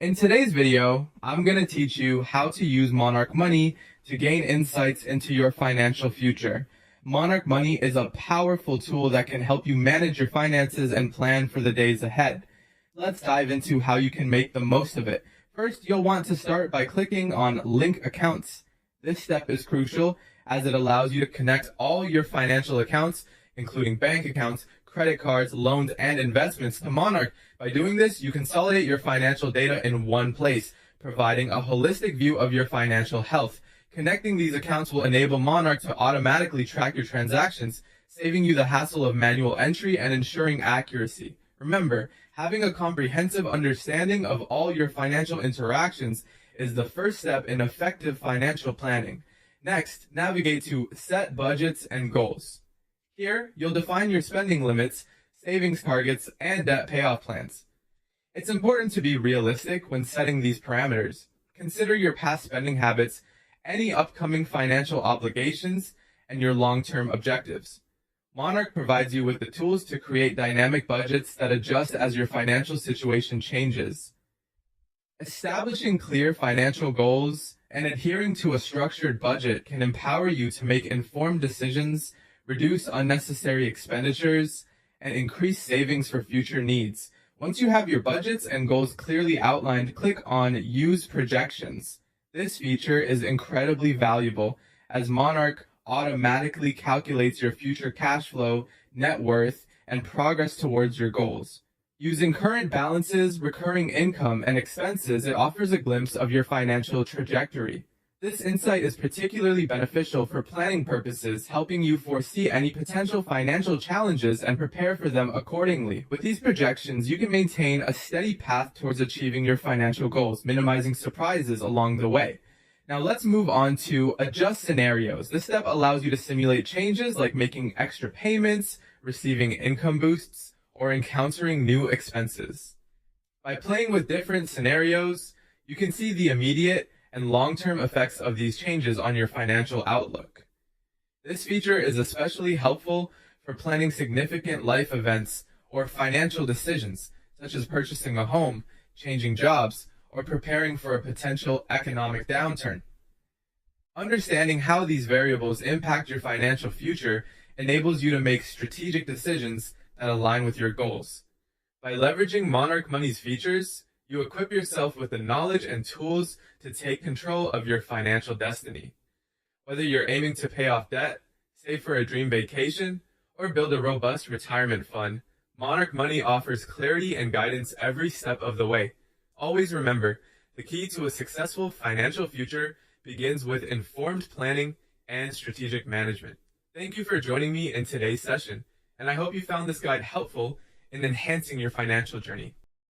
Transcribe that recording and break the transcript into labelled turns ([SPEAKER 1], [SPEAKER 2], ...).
[SPEAKER 1] In today's video, I'm going to teach you how to use Monarch Money to gain insights into your financial future. Monarch Money is a powerful tool that can help you manage your finances and plan for the days ahead. Let's dive into how you can make the most of it. First, you'll want to start by clicking on Link Accounts. This step is crucial as it allows you to connect all your financial accounts, including bank accounts, credit cards, loans, and investments to Monarch. By doing this, you consolidate your financial data in one place, providing a holistic view of your financial health. Connecting these accounts will enable Monarch to automatically track your transactions, saving you the hassle of manual entry and ensuring accuracy. Remember, having a comprehensive understanding of all your financial interactions is the first step in effective financial planning. Next, navigate to Set Budgets and Goals. Here, you'll define your spending limits, savings targets, and debt payoff plans. It's important to be realistic when setting these parameters. Consider your past spending habits, any upcoming financial obligations, and your long-term objectives. Monarch provides you with the tools to create dynamic budgets that adjust as your financial situation changes. Establishing clear financial goals and adhering to a structured budget can empower you to make informed decisions, reduce unnecessary expenditures, and increase savings for future needs. Once you have your budgets and goals clearly outlined, click on Use Projections. This feature is incredibly valuable as Monarch automatically calculates your future cash flow, net worth, and progress towards your goals. Using current balances, recurring income, and expenses, it offers a glimpse of your financial trajectory. This insight is particularly beneficial for planning purposes, helping you foresee any potential financial challenges and prepare for them accordingly. With these projections, you can maintain a steady path towards achieving your financial goals, minimizing surprises along the way. Now let's move on to Adjust Scenarios. This step allows you to simulate changes like making extra payments, receiving income boosts, or encountering new expenses. By playing with different scenarios, you can see the immediate and long-term effects of these changes on your financial outlook. This feature is especially helpful for planning significant life events or financial decisions, such as purchasing a home, changing jobs, or preparing for a potential economic downturn. Understanding how these variables impact your financial future enables you to make strategic decisions that align with your goals. By leveraging Monarch Money's features, you equip yourself with the knowledge and tools to take control of your financial destiny. Whether you're aiming to pay off debt, save for a dream vacation, or build a robust retirement fund, Monarch Money offers clarity and guidance every step of the way. Always remember, the key to a successful financial future begins with informed planning and strategic management. Thank you for joining me in today's session, and I hope you found this guide helpful in enhancing your financial journey.